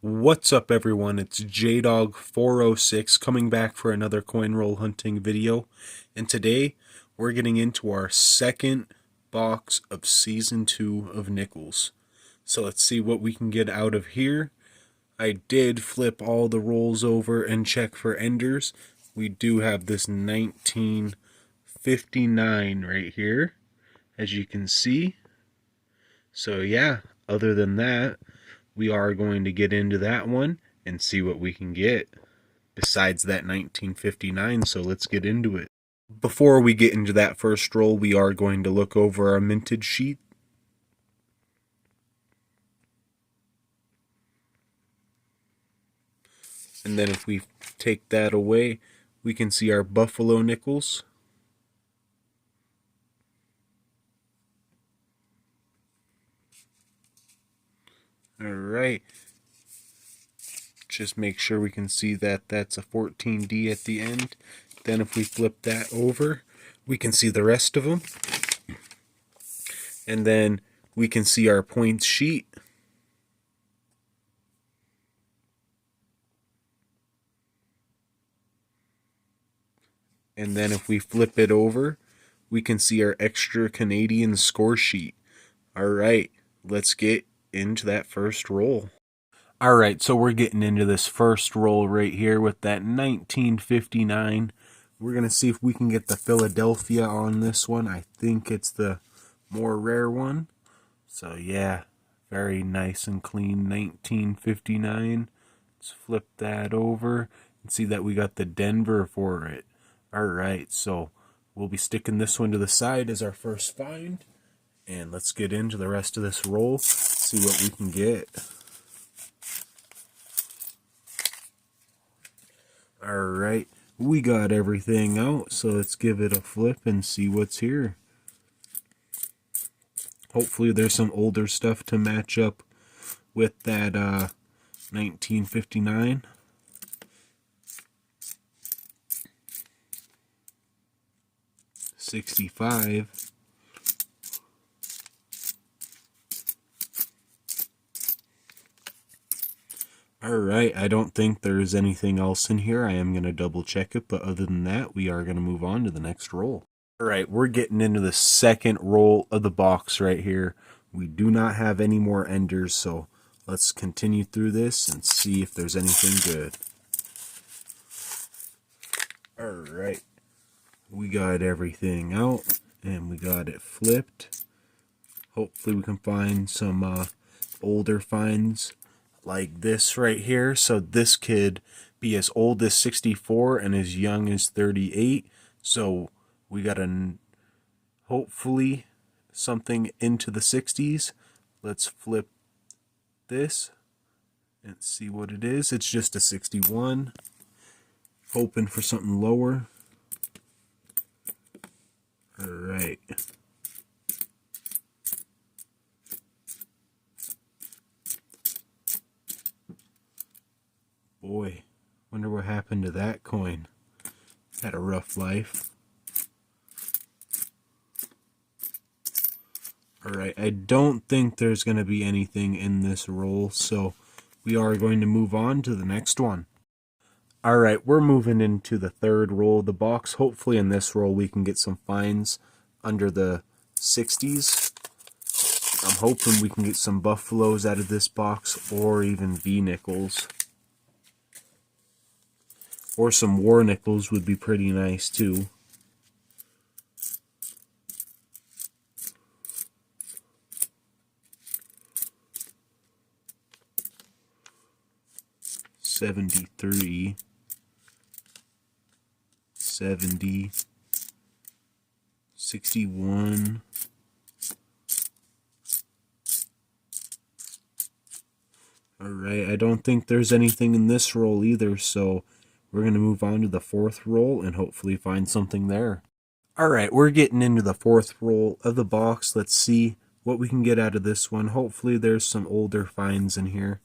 What's up everyone, it's JDog406 coming back for another coin roll hunting video, and today we're getting into our second box of season 2 of nickels. So let's see what we can get out of here. I did flip all the rolls over and check for enders. We do have this 1959 right here, as you can see. So yeah, other than that, we are going to get into that one and see what we can get besides that 1959, so let's get into it. Before we get into that first roll, we are going to look over our minted sheet. And then if we take that away, we can see our Buffalo nickels. Alright. Just make sure we can see that that's a 14D at the end. Then if we flip that over, we can see the rest of them. And then we can see our points sheet. And then if we flip it over, we can see our extra Canadian score sheet. Alright, let's get into that first roll. Alright, so we're getting into this first roll right here with that 1959. We're going to see if we can get the Philadelphia on this one. I think it's the more rare one. So yeah, very nice and clean 1959. Let's flip that over and see that we got the Denver for it. Alright, so we'll be sticking this one to the side as our first find. And let's get into the rest of this roll, see what we can get. Alright, we got everything out, so let's give it a flip and see what's here. Hopefully there's some older stuff to match up with that 1959. $65. Alright, I don't think there's anything else in here. I am going to double check it, but other than that, we are going to move on to the next roll. Alright, we're getting into the second roll of the box right here. We do not have any more enders, so let's continue through this and see if there's anything good. Alright, we got everything out and we got it flipped. Hopefully we can find some older finds like this right here. So this could be as old as 64 and as young as 38. So we got hopefully something into the 60s. Let's flip this and see what it is. It's just a 61. Hoping for something lower. Alright. Boy, wonder what happened to that coin. Had a rough life. Alright, I don't think there's going to be anything in this roll, so we are going to move on to the next one. Alright, we're moving into the third roll of the box. Hopefully in this roll we can get some finds under the 60s. I'm hoping we can get some Buffaloes out of this box, or even V-nickels. Or some war nickels would be pretty nice too. $73, $70, $61. Alright, I don't think there's anything in this roll either, so we're going to move on to the fourth roll and hopefully find something there. Alright, we're getting into the fourth roll of the box. Let's see what we can get out of this one. Hopefully there's some older finds in here.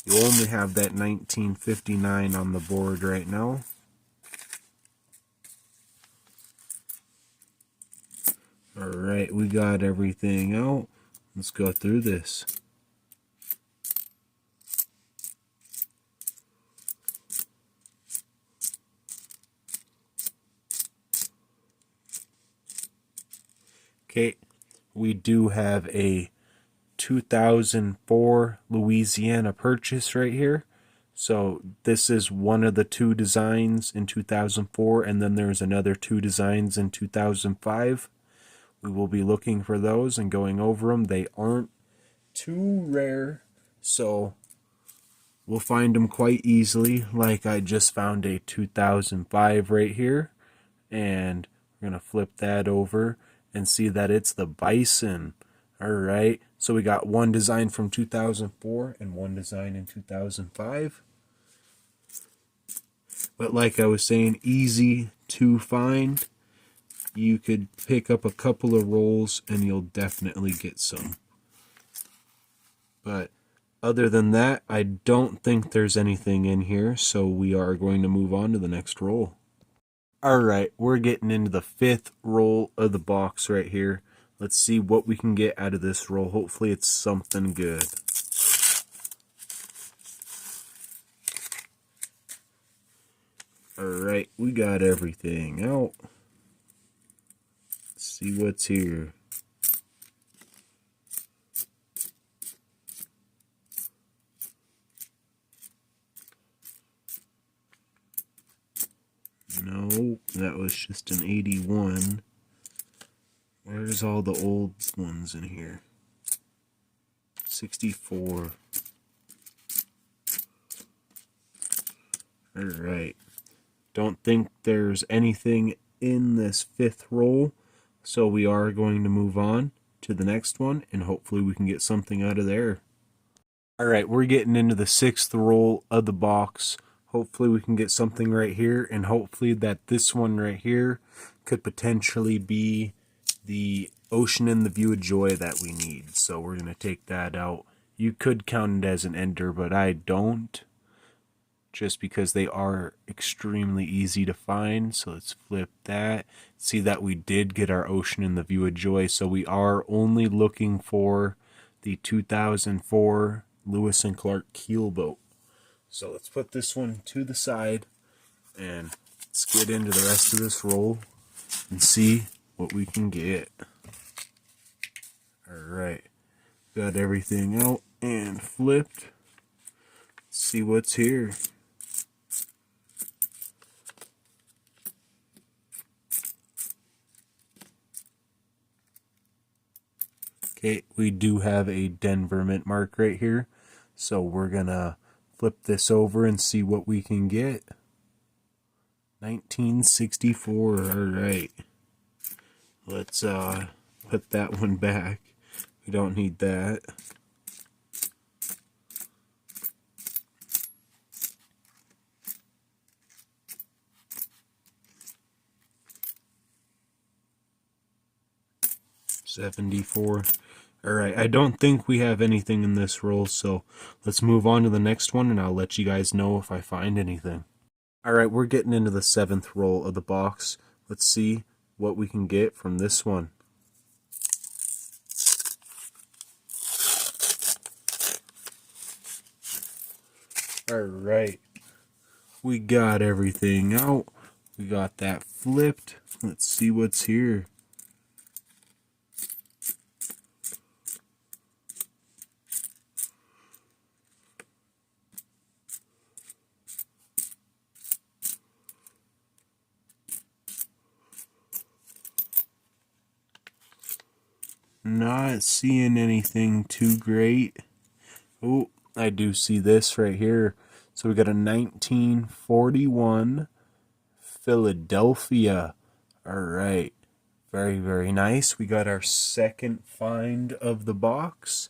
You only have that 1959 on the board right now. Alright, we got everything out. Let's go through this. we do have a 2004 Louisiana Purchase right here. So this is one of the two designs in 2004, and then there's another two designs in 2005. We will be looking for those and going over them. They aren't too rare, so we'll find them quite easily. Like I just found a 2005 right here, and we're going to flip that over and see that it's the Bison. All right, so we got one design from 2004 and one design in 2005. But like I was saying, easy to find. You could pick up a couple of rolls and you'll definitely get some. But other than that, I don't think there's anything in here, so we are going to move on to the next roll. Alright, we're getting into the fifth roll of the box right here. Let's see what we can get out of this roll. Hopefully it's something good. Alright, we got everything out. Let's see what's here. No, that was just an 81. Where's all the old ones in here? 64. Alright. Don't think there's anything in this fifth roll, so we are going to move on to the next one, and hopefully we can get something out of there. Alright, we're getting into the sixth roll of the box. Hopefully we can get something right here, and hopefully that this one right here could potentially be the Ocean in the View of Joy that we need. So we're going to take that out. You could count it as an ender, but I don't, just because they are extremely easy to find. So let's flip that. See that we did get our Ocean in the View of Joy. So we are only looking for the 2004 Lewis and Clark keelboat. So let's put this one to the side and let's get into the rest of this roll and see what we can get. Alright, got everything out and flipped. Let's see what's here. Okay, we do have a Denver mint mark right here, so we're gonna flip this over and see what we can get. 1964. Alright, let's put that one back. We don't need that. $74. Alright, I don't think we have anything in this roll, so let's move on to the next one and I'll let you guys know if I find anything. Alright, we're getting into the seventh roll of the box. Let's see what we can get from this one. Alright, we got everything out. We got that flipped. Let's see what's here. Not seeing anything too great. Oh, I do see this right here. So we got a 1941 Philadelphia. Alright. Very, very nice. We got our second find of the box.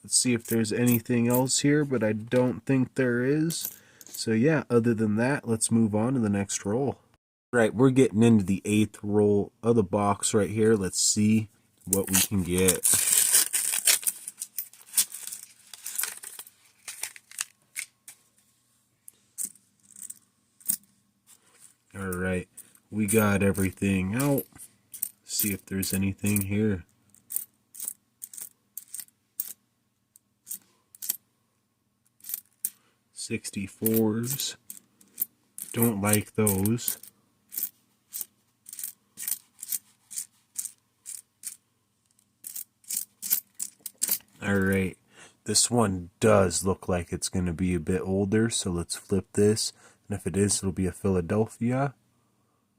Let's see if there's anything else here, but I don't think there is. So yeah, other than that, let's move on to the next roll. Right, we're getting into the eighth roll of the box right here. Let's see what we can get. Alright, we got everything out. See if there's anything here. '64s. Don't like those. Alright, this one does look like it's going to be a bit older, so let's flip this. And if it is, it'll be a Philadelphia.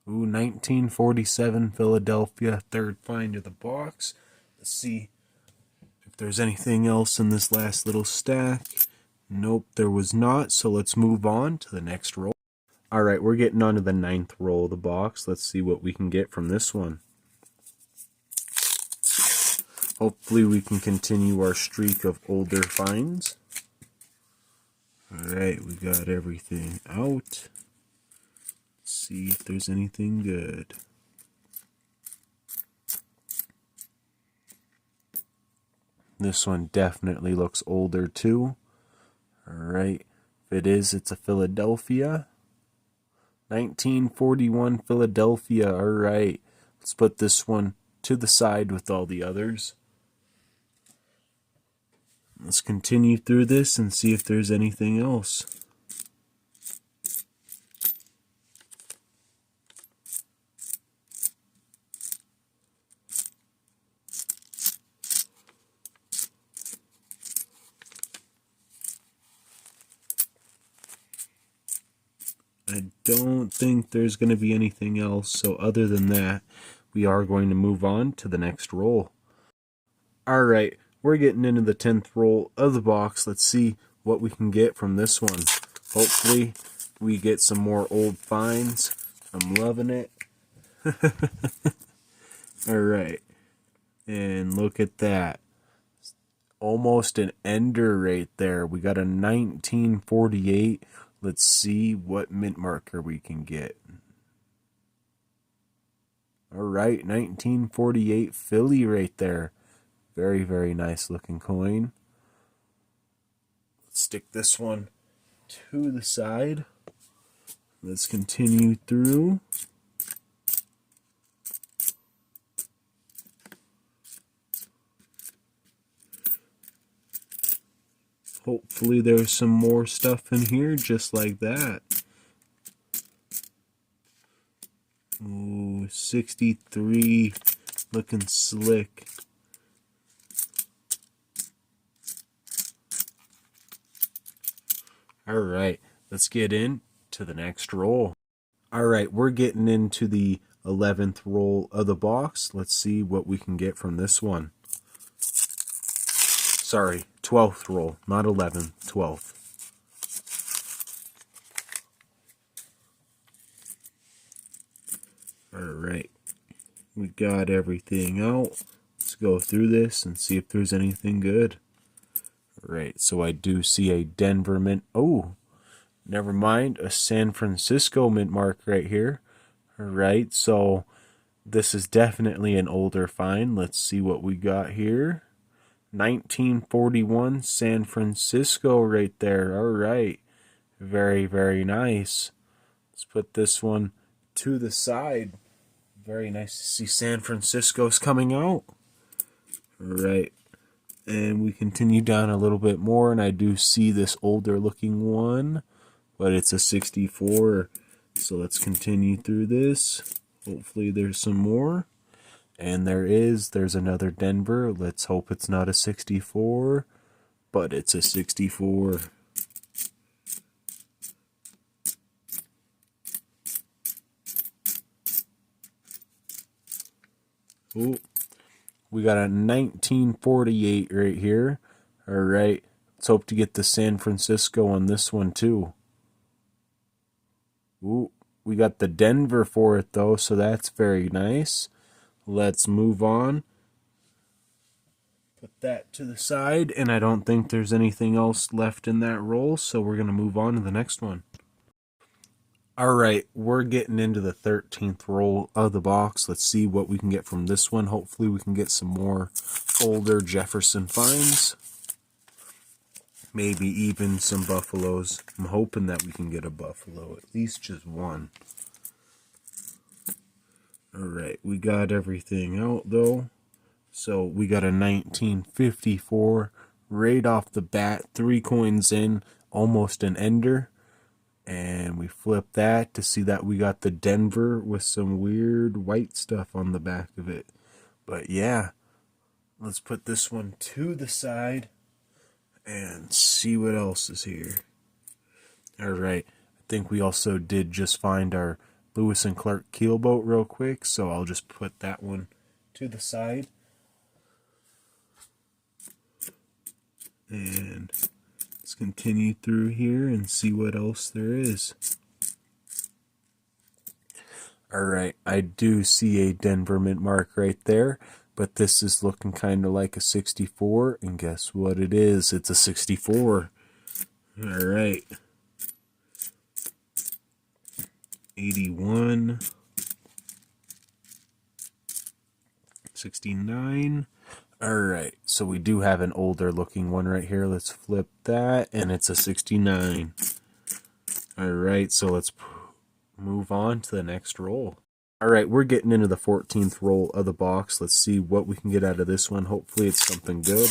Ooh, 1947 Philadelphia, third find of the box. Let's see if there's anything else in this last little stack. Nope, there was not, so let's move on to the next roll. Alright, we're getting on to the 9th roll of the box. Let's see what we can get from this one. Hopefully we can continue our streak of older finds. Alright, we got everything out. Let's see if there's anything good. This one definitely looks older too. Alright, if it is, it's a Philadelphia. 1941 Philadelphia, alright. Let's put this one to the side with all the others. Let's continue through this and see if there's anything else. I don't think there's going to be anything else, so other than that, we are going to move on to the next roll. Alright, we're getting into the 10th roll of the box. Let's see what we can get from this one. Hopefully, we get some more old finds. I'm loving it. Alright, and look at that. Almost an ender right there. We got a 1948. Let's see what mint marker we can get. Alright, 1948 Philly right there. Very, very nice looking coin. Let's stick this one to the side. Let's continue through. Hopefully there's some more stuff in here just like that. Ooh, 63, looking slick. Alright, let's get into the next roll. Alright, we're getting into the 11th roll of the box. Let's see what we can get from this one. Sorry, 12th roll, not 11th, 12th. Alright, we got everything out. Let's go through this and see if there's anything good. Alright, so I do see a Denver mint. Oh, never mind, a San Francisco mint mark right here. Alright, so this is definitely an older find. Let's see what we got here. 1941 San Francisco right there. Alright, very, very nice. Let's put this one to the side. Very nice to see San Francisco's coming out. Alright, and we continue down a little bit more, and I do see this older looking one, but it's a 64. So let's continue through this. Hopefully there's some more. And there's another Denver. Let's hope it's not a 64, but it's a 64. Ooh, we got a 1948 right here. Alright, let's hope to get the San Francisco on this one too. Ooh, we got the Denver for it though, so that's very nice. Let's move on. Put that to the side, and I don't think there's anything else left in that roll, so we're going to move on to the next one. Alright, we're getting into the 13th roll of the box. Let's see what we can get from this one. Hopefully we can get some more older Jefferson finds. Maybe even some Buffaloes. I'm hoping that we can get a Buffalo, at least just one. Alright, we got everything out though. So we got a 1954 right off the bat, 3 coins in, almost an ender. And we flip that to see that we got the Denver with some weird white stuff on the back of it. But yeah, let's put this one to the side and see what else is here. Alright, I think we also did just find our Lewis and Clark keelboat real quick, so I'll just put that one to the side. And let's continue through here and see what else there is. Alright, I do see a Denver mint mark right there, but this is looking kind of like a 64, and guess what it is? It's a 64. Alright. 81. 69. Alright, so we do have an older looking one right here. Let's flip that, and it's a 69. Alright, so let's move on to the next roll. Alright, we're getting into the 14th roll of the box. Let's see what we can get out of this one. Hopefully it's something good.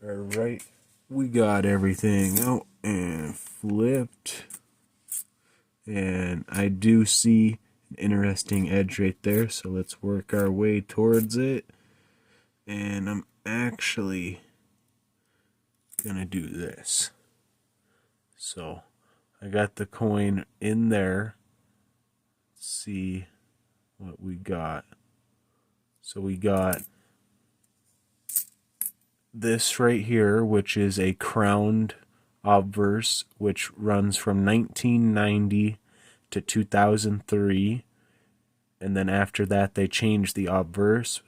Alright, we got everything out and flipped. And I do see an interesting edge right there, so let's work our way towards it. And I'm actually gonna do this. So I got the coin in there. Let's see what we got. So we got this right here, which is a crowned obverse, which runs from 1990 to 2003. And then after that, they changed the obverse.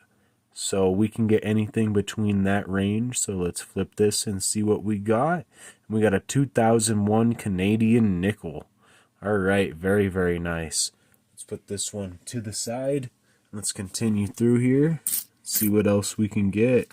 So we can get anything between that range. So let's flip this and see what we got. We got a 2001 Canadian nickel. All right, very, very nice. Let's put this one to the side. Let's continue through here, see what else we can get.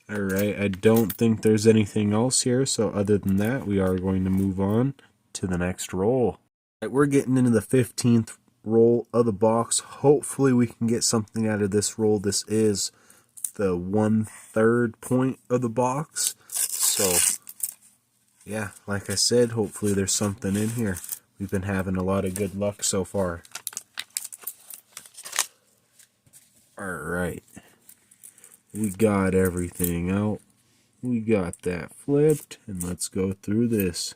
Alright, I don't think there's anything else here, so other than that, we are going to move on to the next roll. Alright, we're getting into the 15th roll of the box. Hopefully we can get something out of this roll. This is the 1/3 point of the box. So, yeah, like I said, hopefully there's something in here. We've been having a lot of good luck so far. Alright. We got everything out. We got that flipped, and let's go through this.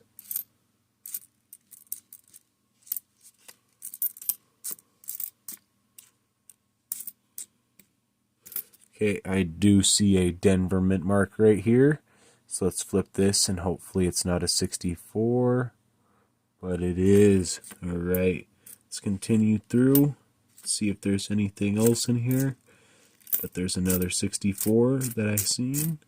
Okay, I do see a Denver mint mark right here. So let's flip this, and hopefully it's not a 64, but it is. Alright, let's continue through, see if there's anything else in here. But there's another 64 that I seen.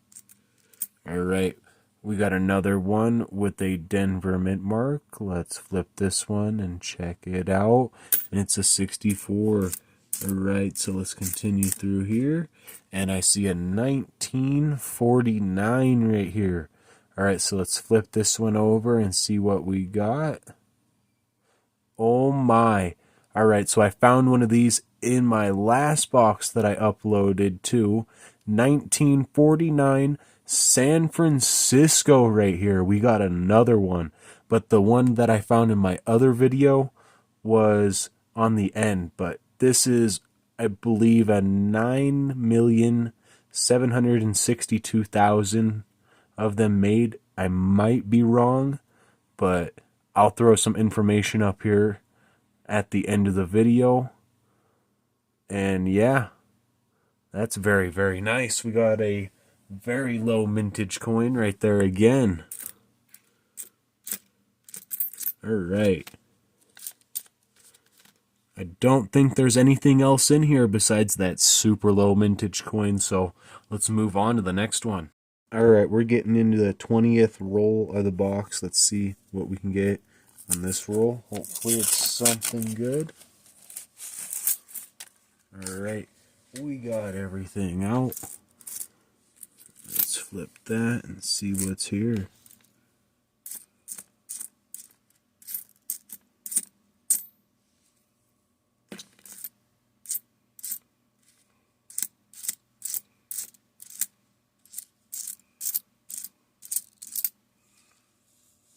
Alright, we got another one with a Denver mint mark. Let's flip this one and check it out. And it's a 64. Alright, so let's continue through here. And I see a 1949 right here. Alright, so let's flip this one over and see what we got. Oh my. Alright, so I found one of these in my last box that I uploaded to. 1949 San Francisco right here. We got another one. But the one that I found in my other video was on the end. But this is, I believe, a 9,762,000 of them made. I might be wrong, but I'll throw some information up here at the end of the video. And yeah, that's very, very nice. We got a very low mintage coin right there again. Alright. I don't think there's anything else in here besides that super low mintage coin, so let's move on to the next one. Alright, we're getting into the 20th roll of the box. Let's see what we can get on this roll. Hopefully it's something good. Alright, we got everything out. Let's flip that and see what's here.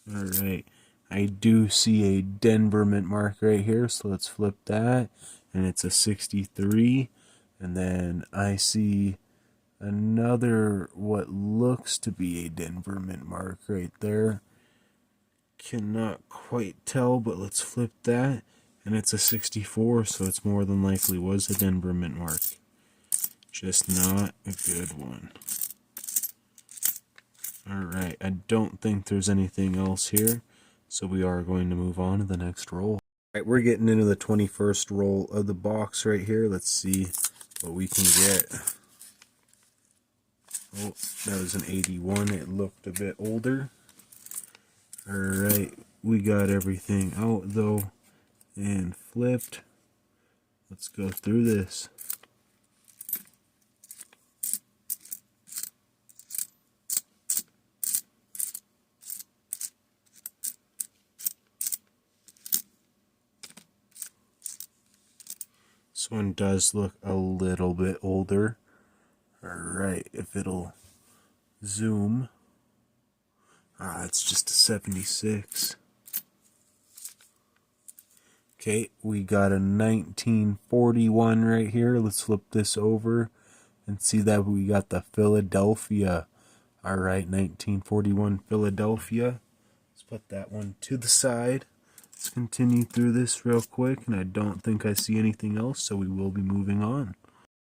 All right. I do see a Denver mint mark right here, so let's flip that. And it's a 63. And then I see another, what looks to be a Denver mint mark right there. Cannot quite tell, but let's flip that. And it's a 64, so it's more than likely was a Denver mint mark. Just not a good one. Alright, I don't think there's anything else here, so we are going to move on to the next roll. Alright, we're getting into the 21st roll of the box right here. Let's see what we can get. Oh, that was an 81. It looked a bit older. Alright, we got everything out though and flipped. Let's go through this. This one does look a little bit older. Alright, if it'll zoom. It's just a 76. Okay, we got a 1941 right here. Let's flip this over and see that we got the Philadelphia. Alright, 1941 Philadelphia. Let's put that one to the side. Let's continue through this real quick, and I don't think I see anything else, so we will be moving on.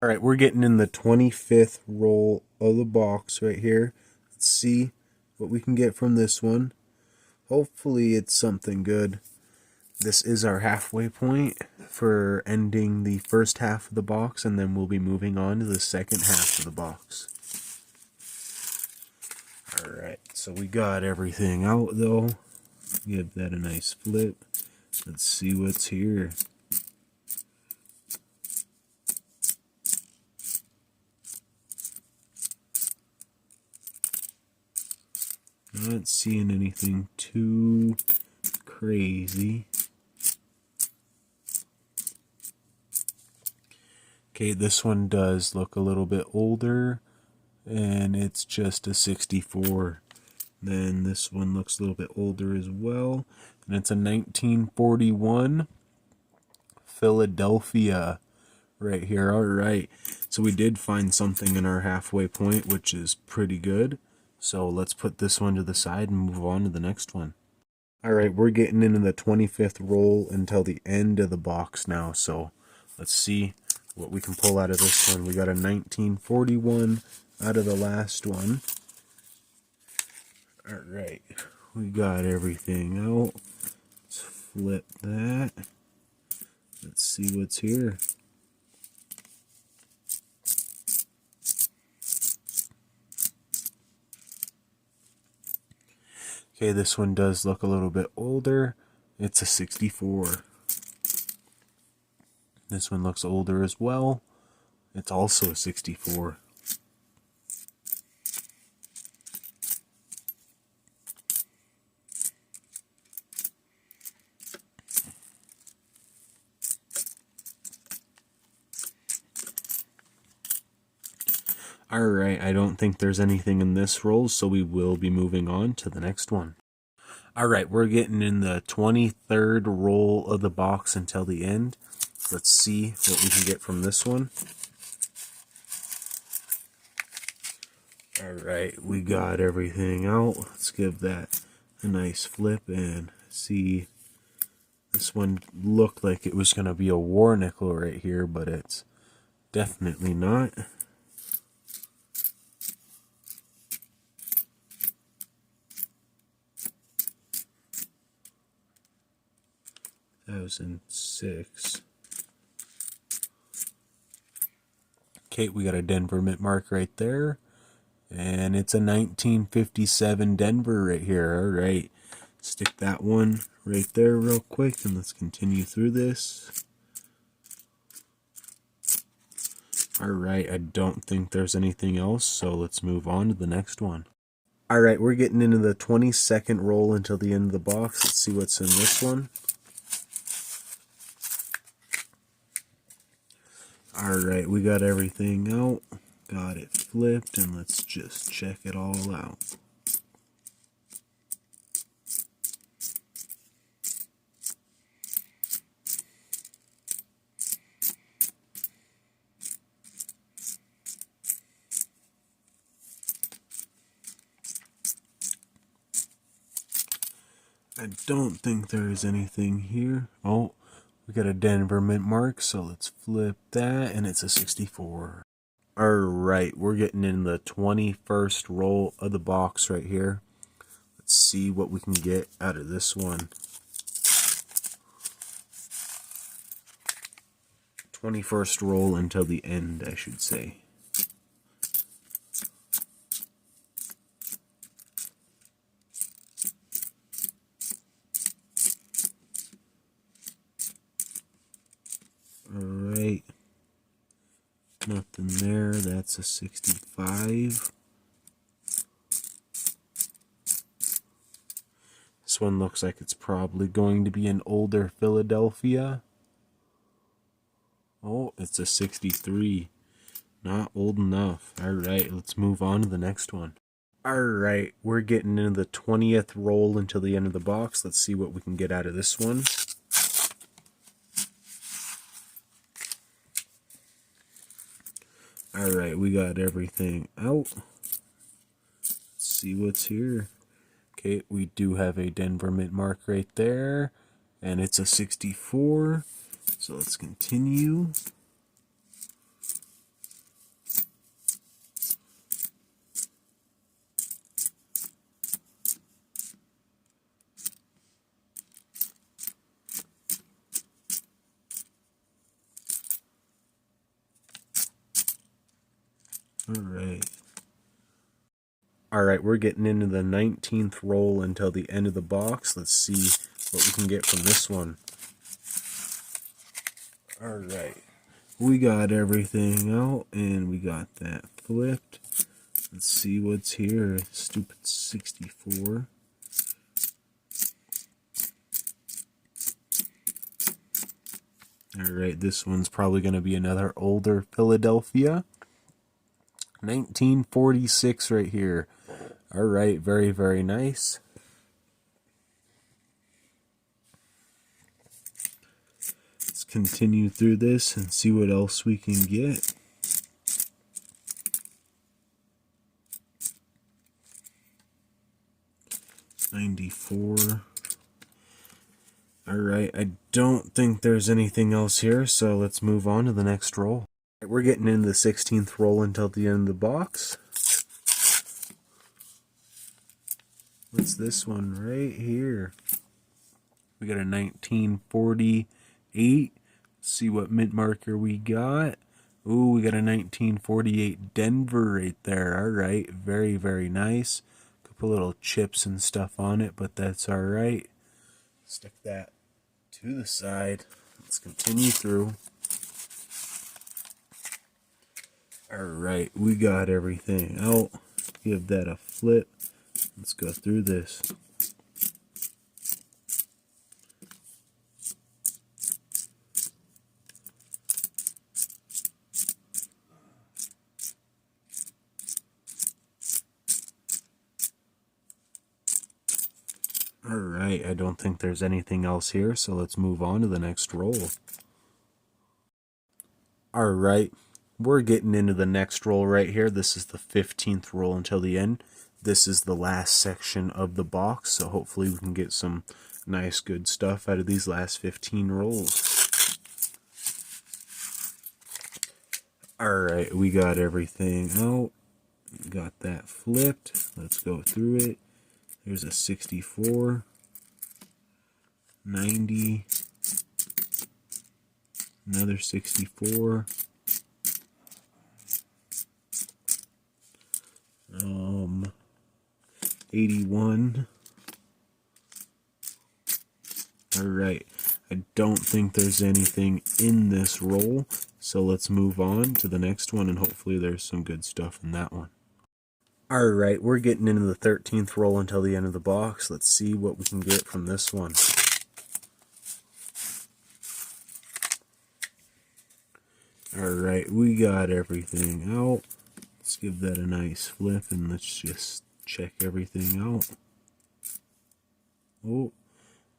Alright, we're getting in the 25th roll of the box right here. Let's see what we can get from this one. Hopefully it's something good. This is our halfway point for ending the first half of the box, and then we'll be moving on to the second half of the box. Alright, so we got everything out though. Give that a nice flip. Let's see what's here. Not seeing anything too crazy. Okay, this one does look a little bit older, and it's just a 64. Then this one looks a little bit older as well, and it's a 1941 Philadelphia right here. Alright, so we did find something in our halfway point, which is pretty good. So let's put this one to the side and move on to the next one. Alright, we're getting into the 25th roll until the end of the box now, so let's see what we can pull out of this one. We got a 1941 out of the last one. Alright, we got everything out. Let's flip that. Let's see what's here. Okay, this one does look a little bit older. It's a 64. This one looks older as well. It's also a 64. Alright, I don't think there's anything in this roll, so we will be moving on to the next one. Alright, we're getting in the 23rd roll of the box until the end. Let's see what we can get from this one. Alright, we got everything out. Let's give that a nice flip and see. This one looked like it was going to be a war nickel right here, but it's definitely not. That was in 6. Okay, we got a Denver mint mark right there. And it's a 1957 Denver right here. Alright, stick that one right there real quick, and let's continue through this. Alright, I don't think there's anything else, so let's move on to the next one. Alright, we're getting into the 22nd roll until the end of the box. Let's see what's in this one. Alright, we got everything out. Got it flipped, and let's just check it all out. I don't think there is anything here. Oh, we got a Denver mint mark, so let's flip that, and it's a 64. Alright, we're getting in the 21st roll of the box right here. Let's see what we can get out of this one. 21st roll until the end, I should say. Alright. Nothing there. That's a 65. This one looks like it's probably going to be an older Philadelphia. Oh, it's a 63. Not old enough. Alright, let's move on to the next one. Alright, we're getting into the 20th roll until the end of the box. Let's see what we can get out of this one. Alright, we got everything out. Let's see what's here. Okay, we do have a Denver mint mark right there. And it's a 64. So let's continue. Alright, we're getting into the 19th roll until the end of the box. Let's see what we can get from this one. Alright, we got everything out, and we got that flipped. Let's see what's here. Stupid 64. Alright, this one's probably going to be another older Philadelphia. 1946 right here. Alright, very, very nice. Let's continue through this and see what else we can get. '94. Alright, I don't think there's anything else here, so let's move on to the next roll. We're getting into the 16th roll until the end of the box. What's this one right here? We got a 1948. Let's see what mint marker we got. Ooh, we got a 1948 Denver right there. Alright, very, very nice. Couple little chips and stuff on it, but that's alright. Stick that to the side. Let's continue through. Alright, we got everything out. Give that a flip. Let's go through this. Alright, I don't think there's anything else here, so let's move on to the next roll. Alright, we're getting into the next roll right here. This is the 15th roll until the end. This is the last section of the box, so hopefully we can get some nice good stuff out of these last 15 rolls. Alright, we got everything out. Got that flipped. Let's go through it. There's a 64, 90, another 64, 81. Alright, I don't think there's anything in this roll, so let's move on to the next one, and hopefully there's some good stuff in that one. Alright, we're getting into the 13th roll until the end of the box. Let's see what we can get from this one. Alright, we got everything out. Let's give that a nice flip and let's just check everything out. Oh,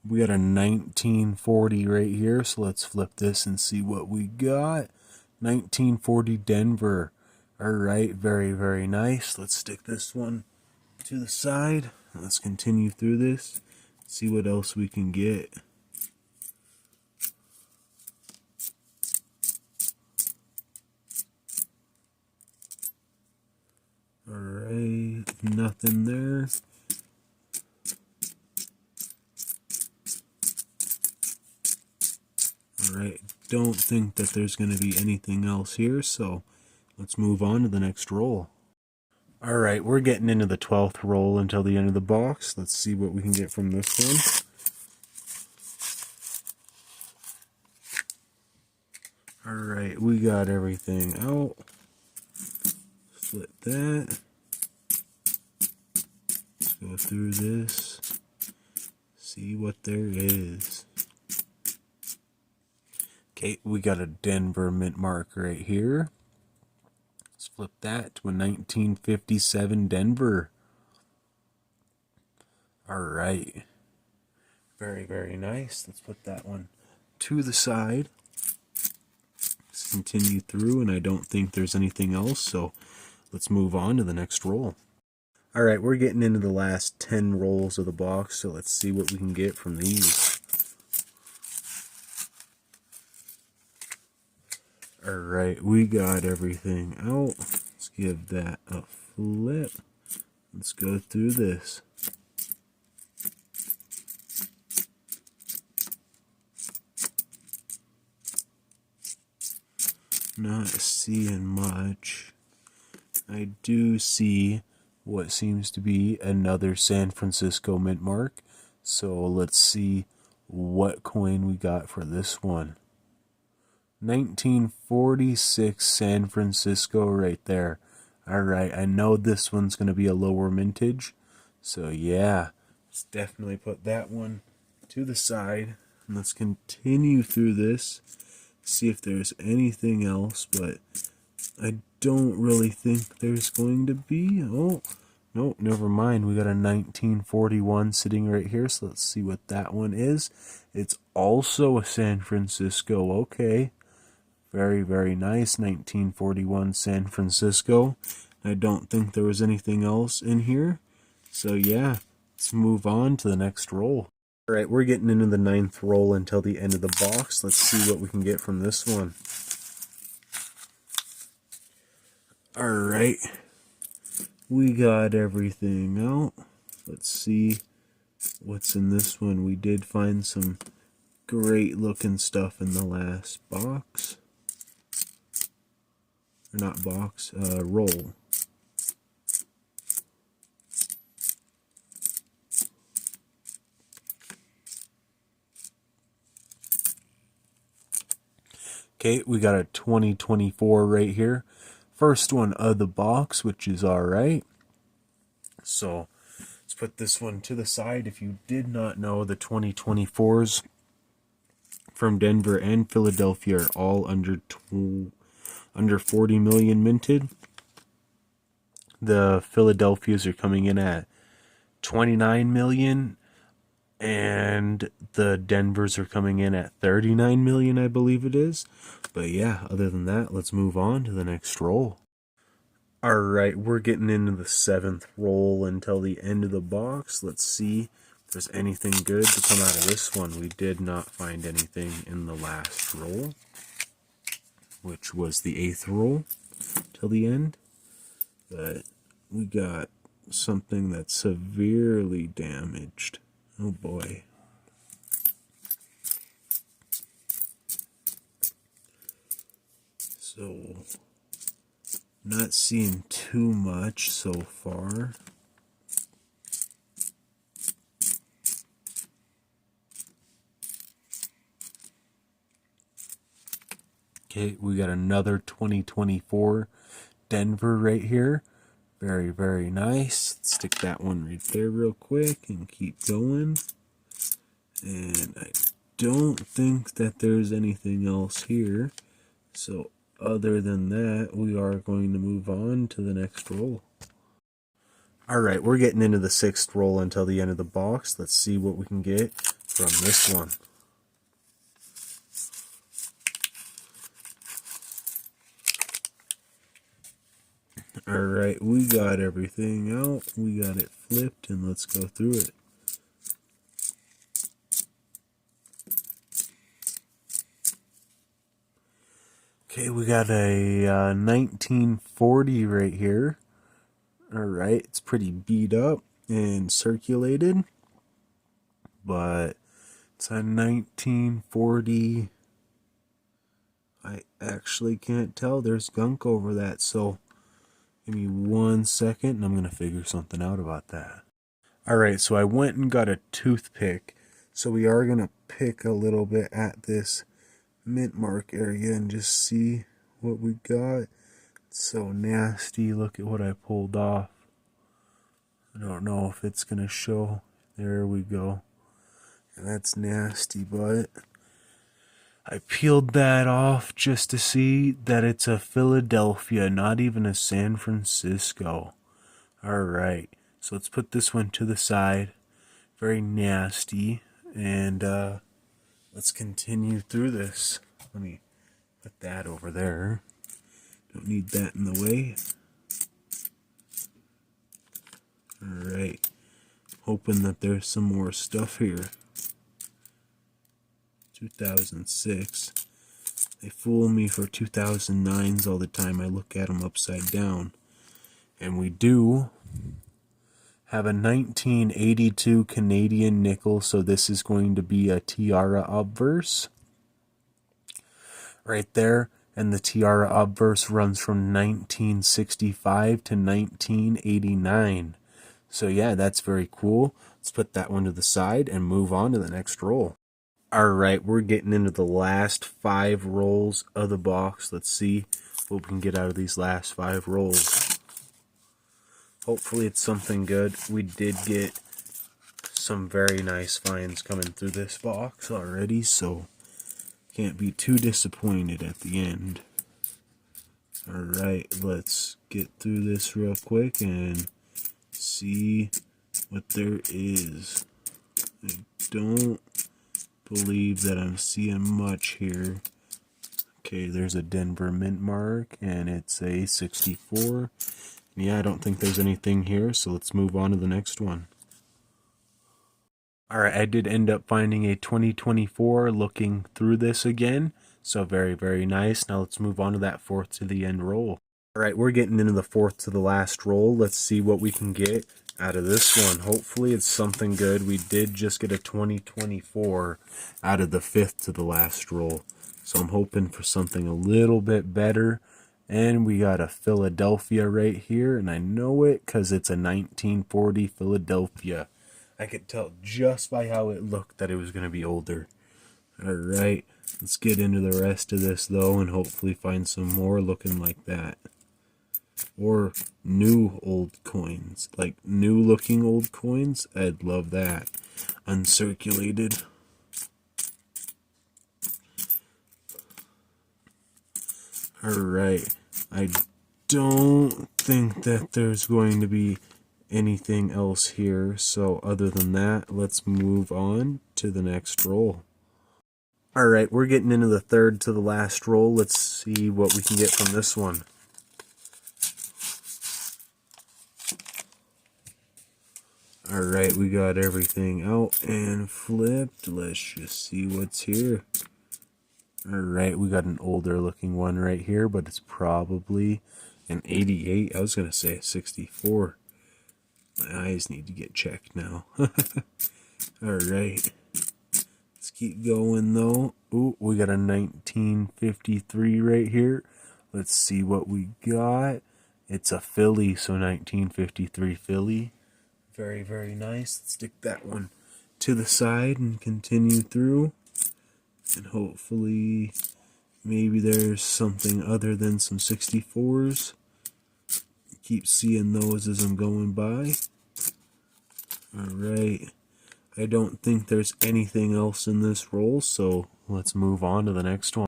we got a 1940 right here, so let's flip this and see what we got. 1940 Denver. Alright, very, very nice. Let's stick this one to the side. Let's continue through this. See what else we can get. Alright, nothing there. Alright, don't think that there's going to be anything else here, so let's move on to the next roll. Alright, we're getting into the 12th roll until the end of the box. Let's see what we can get from this one. Alright, we got everything out. Flip that. Let's go through this. See what there is. Okay, we got a Denver mint mark right here. Let's flip that to a 1957 Denver. Alright. Very, very nice. Let's put that one to the side. Let's continue through, and I don't think there's anything else, so let's move on to the next roll. Alright, we're getting into the last 10 rolls of the box, so let's see what we can get from these. Alright, we got everything out. Let's give that a flip. Let's go through this. Not seeing much. I do see what seems to be another San Francisco mint mark. So let's see what coin we got for this one. 1946 San Francisco right there. Alright, I know this one's going to be a lower mintage. So yeah, let's definitely put that one to the side. And let's continue through this. See if there's anything else, but I don't really think there's going to be. Oh, no, never mind. We got a 1941 sitting right here, so let's see what that one is. It's also a San Francisco. Okay. Very, very nice. 1941 San Francisco. I don't think there was anything else in here. So yeah, let's move on to the next roll. Alright, we're getting into the 9th roll until the end of the box. Let's see what we can get from this one. Alright, we got everything out. Let's see what's in this one. We did find some great looking stuff in the last box. Or not box, roll. Okay, we got a 2024 right here. First one of the box, which is alright. So, let's put this one to the side. If you did not know, the 2024s from Denver and Philadelphia are all under 40 million minted. The Philadelphias are coming in at 29 million, and the Denvers are coming in at 39 million, I believe it is. But yeah, other than that, let's move on to the next roll. Alright, we're getting into the 7th roll until the end of the box. Let's see if there's anything good to come out of this one. We did not find anything in the last roll, which was the 8th roll till the end. But we got something that's severely damaged. Oh boy. So, not seeing too much so far. Okay, we got another 2024 Denver right here. Very, very nice. Let's stick that one right there real quick and keep going. And I don't think that there's anything else here. So other than that, we are going to move on to the next roll. Alright, we're getting into the 6th roll until the end of the box. Let's see what we can get from this one. Alright, we got everything out. We got it flipped, and let's go through it. Okay, we got a 1940 right here. All right, it's pretty beat up and circulated, but it's a 1940. I actually can't tell. There's gunk over that, so give me 1 second and I'm going to figure something out about that. All right, so I went and got a toothpick. So we are going to pick a little bit at this mint mark area and just see what we got. It's so nasty. Look at what I pulled off. I don't know if it's going to show. There we go. And that's nasty, but I peeled that off just to see that it's a Philadelphia, not even a San Francisco. All right, so let's put this one to the side. Very nasty. And let's continue through this. Let me put that over there. Don't need that in the way. All right. Hoping that there's some more stuff here. 2006. They fool me for 2009s all the time. I look at them upside down. And we do have a 1982 Canadian nickel, so this is going to be a Tiara obverse. Right there. And the Tiara obverse runs from 1965 to 1989. So yeah, that's very cool. Let's put that one to the side and move on to the next roll. Alright, we're getting into the last 5 rolls of the box. Let's see what we can get out of these last 5 rolls. Hopefully it's something good. We did get some very nice finds coming through this box already, so can't be too disappointed at the end. Alright, let's get through this real quick and see what there is. I don't believe that I'm seeing much here. Okay, there's a Denver mint mark and it's a 64. Yeah, I don't think there's anything here, so let's move on to the next one. Alright, I did end up finding a 2024 looking through this again. So very, very nice. Now let's move on to that 4th to the end roll. Alright, we're getting into the 4th to the last roll. Let's see what we can get out of this one. Hopefully it's something good. We did just get a 2024 out of the 5th to the last roll. So I'm hoping for something a little bit better. And we got a Philadelphia right here. And I know it because it's a 1940 Philadelphia. I could tell just by how it looked that it was going to be older. Alright, let's get into the rest of this though and hopefully find some more looking like that. Or new old coins. Like new looking old coins. I'd love that. Uncirculated. Alright, I don't think that there's going to be anything else here, so other than that, let's move on to the next roll. Alright, we're getting into the 3rd to the last roll. Let's see what we can get from this one. Alright, we got everything out and flipped. Let's just see what's here. Alright, we got an older looking one right here, but it's probably an 88. I was going to say a 64. My eyes need to get checked now. Alright. Let's keep going though. Ooh, we got a 1953 right here. Let's see what we got. It's a Philly, so 1953 Philly. Very, very nice. Let's stick that one to the side and continue through. And hopefully maybe there's something other than some 64s. Keep seeing those as I'm going by. Alright. I don't think there's anything else in this roll, so let's move on to the next one.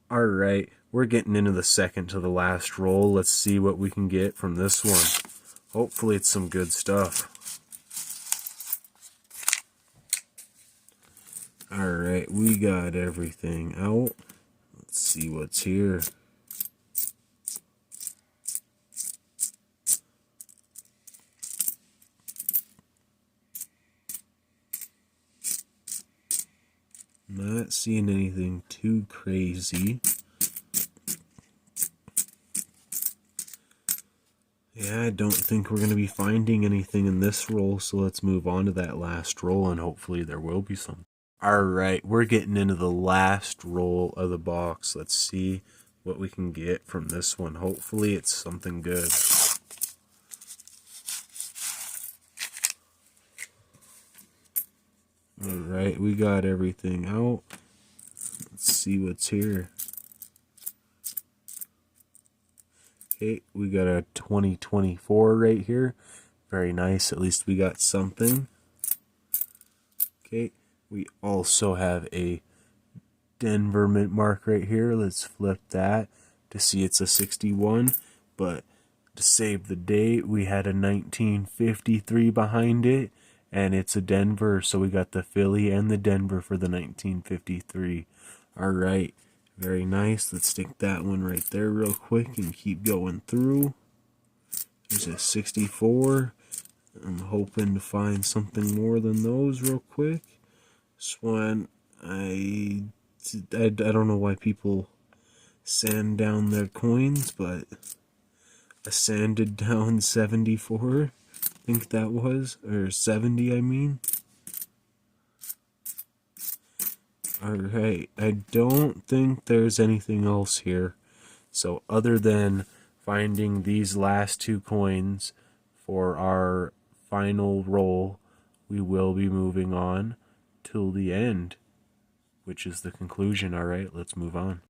Alright, we're getting into the 2nd to the last roll. Let's see what we can get from this one. Hopefully it's some good stuff. Alright, we got everything out. Let's see what's here. Not seeing anything too crazy. Yeah, I don't think we're going to be finding anything in this roll, so let's move on to that last roll, and hopefully there will be some. Alright, we're getting into the last roll of the box. Let's see what we can get from this one. Hopefully it's something good. Alright, we got everything out. Let's see what's here. Okay, we got a 2024 right here. Very nice, at least we got something. Okay, we also have a Denver mint mark right here. Let's flip that to see it's a 61. But to save the date, we had a 1953 behind it, and it's a Denver. So we got the Philly and the Denver for the 1953. All right, very nice. Let's stick that one right there real quick and keep going through. There's a 64. I'm hoping to find something more than those real quick. This one, I don't know why people sand down their coins, but a sanded down 74, I think that was, or 70, I mean. Alright, I don't think there's anything else here. So other than finding these last two coins for our final roll, we will be moving on till the end, which is the conclusion. Alright, let's move on.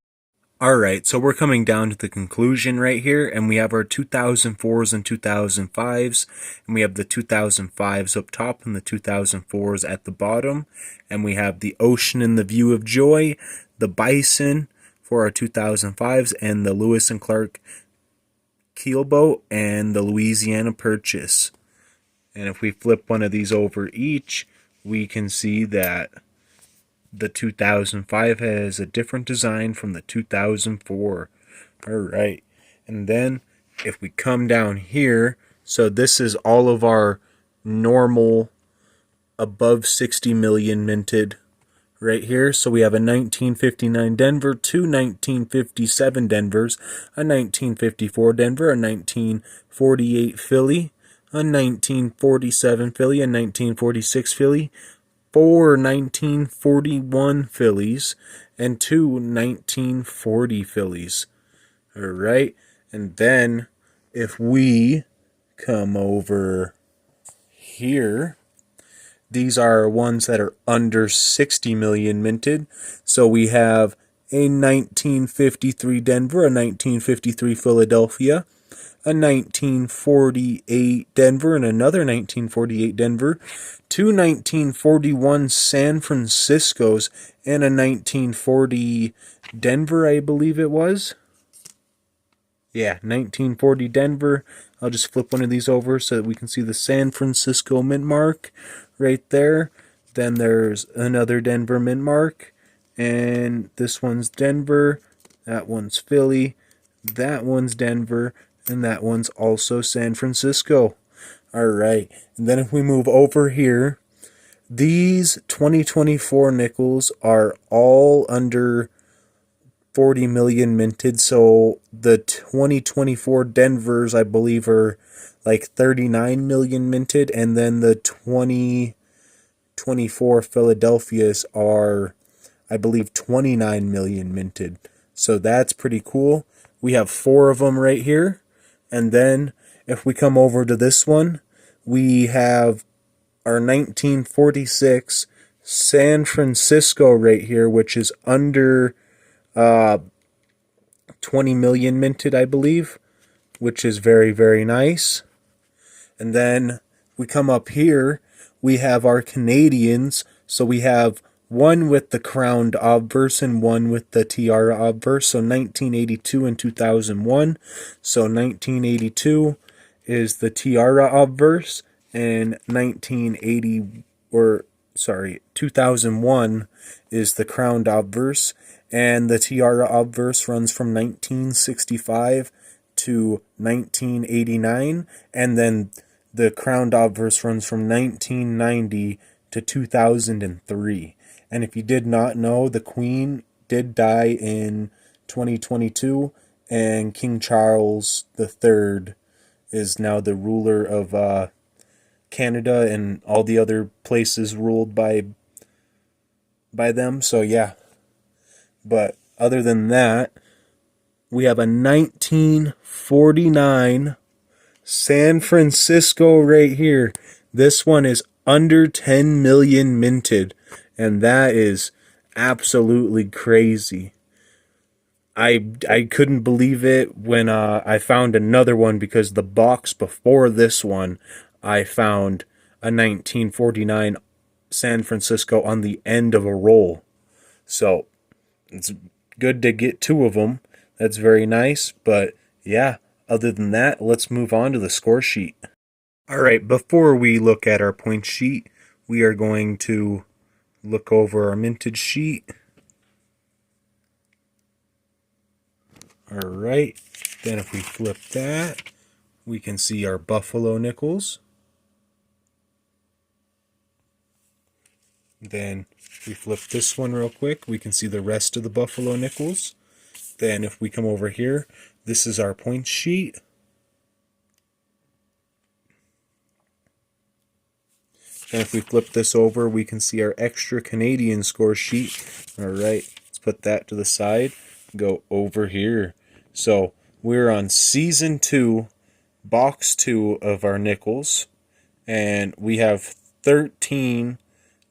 Alright, so we're coming down to the conclusion right here, and we have our 2004s and 2005s, and we have the 2005s up top and the 2004s at the bottom, and we have the Ocean and the View of Joy, the Bison for our 2005s, and the Lewis and Clark Keelboat, and the Louisiana Purchase. And if we flip one of these over each, we can see that the 2005 has a different design from the 2004. Alright, and then if we come down here, so this is all of our normal above 60 million minted right here. So we have a 1959 Denver, two 1957 Denvers, a 1954 Denver, a 1948 Philly, a 1947 Philly, a 1946 Philly, 4 1941 Phillies, and 2 1940 Phillies. Alright, and then if we come over here, these are ones that are under 60 million minted. So we have a 1953 Denver, a 1953 Philadelphia, a 1948 Denver, and another 1948 Denver, two 1941 San Franciscos, and a 1940 Denver, I believe it was. Yeah, 1940 Denver. I'll just flip one of these over so that we can see the San Francisco mint mark right there. Then there's another Denver mint mark, and this one's Denver, that one's Philly, that one's Denver, and that one's also San Francisco. Alright, and then if we move over here, these 2024 nickels are all under 40 million minted. So the 2024 Denvers, I believe, are like 39 million minted, and then the 2024 Philadelphias are, I believe, 29 million minted. So that's pretty cool. We have 4 of them right here. And then if we come over to this one, we have our 1946 San Francisco right here, which is under 20 million minted, I believe, which is very, very nice. And then we come up here, we have our Canadians. So we have one with the crowned obverse and one with the tiara obverse. So 1982 and 2001. So 1982 is the tiara obverse, and 2001 is the crowned obverse. And the tiara obverse runs from 1965 to 1989, and then the crowned obverse runs from 1990 to 2003. And if you did not know, the Queen did die in 2022, and King Charles III is now the ruler of Canada and all the other places ruled by them. So yeah. But other than that, we have a 1949 San Francisco right here. This one is under 10 million minted, and that is absolutely crazy. I couldn't believe it when I found another one, because the box before this one, I found a 1949 San Francisco on the end of a roll. So it's good to get two of them. That's very nice. But yeah, other than that, let's move on to the score sheet. All right, before we look at our point sheet, we are going to look over our minted sheet. All right, then if we flip that, we can see our Buffalo nickels. Then if we flip this one real quick, we can see the rest of the Buffalo nickels. Then if we come over here, this is our point sheet. And if we flip this over, we can see our extra Canadian score sheet. All right, let's put that to the side. Go over here. So we're on season 2, box 2 of our nickels, and we have 13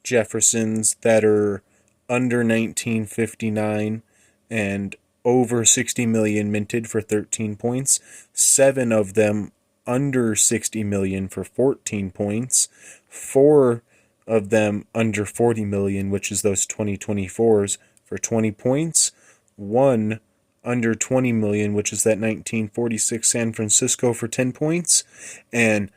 Jeffersons that are under 1959 and over 60 million minted for 13 points. 7 of them under 60 million for 14 points. 4 of them under 40 million, which is those 2024s, for 20 points. 1 under 20 million, which is that 1946 San Francisco, for 10 points. And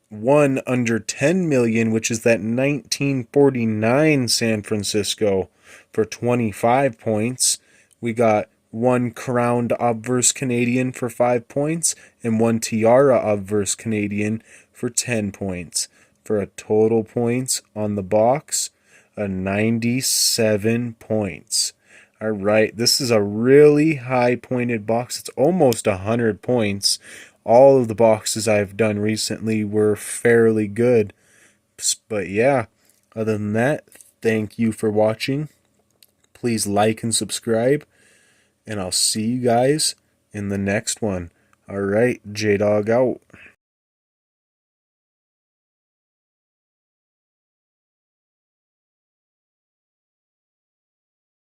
1 under 10 million, which is that 1949 San Francisco, for 25 points. We got 1 crowned obverse Canadian for 5 points, and 1 tiara obverse Canadian for 10 points, for a total points on the box of 97 points. All right, this is a really high pointed box. It's almost 100 points. All of the boxes I've done recently were fairly good. But yeah, other than that, thank you for watching. Please like and subscribe, and I'll see you guys in the next one. All right, J-Dog out.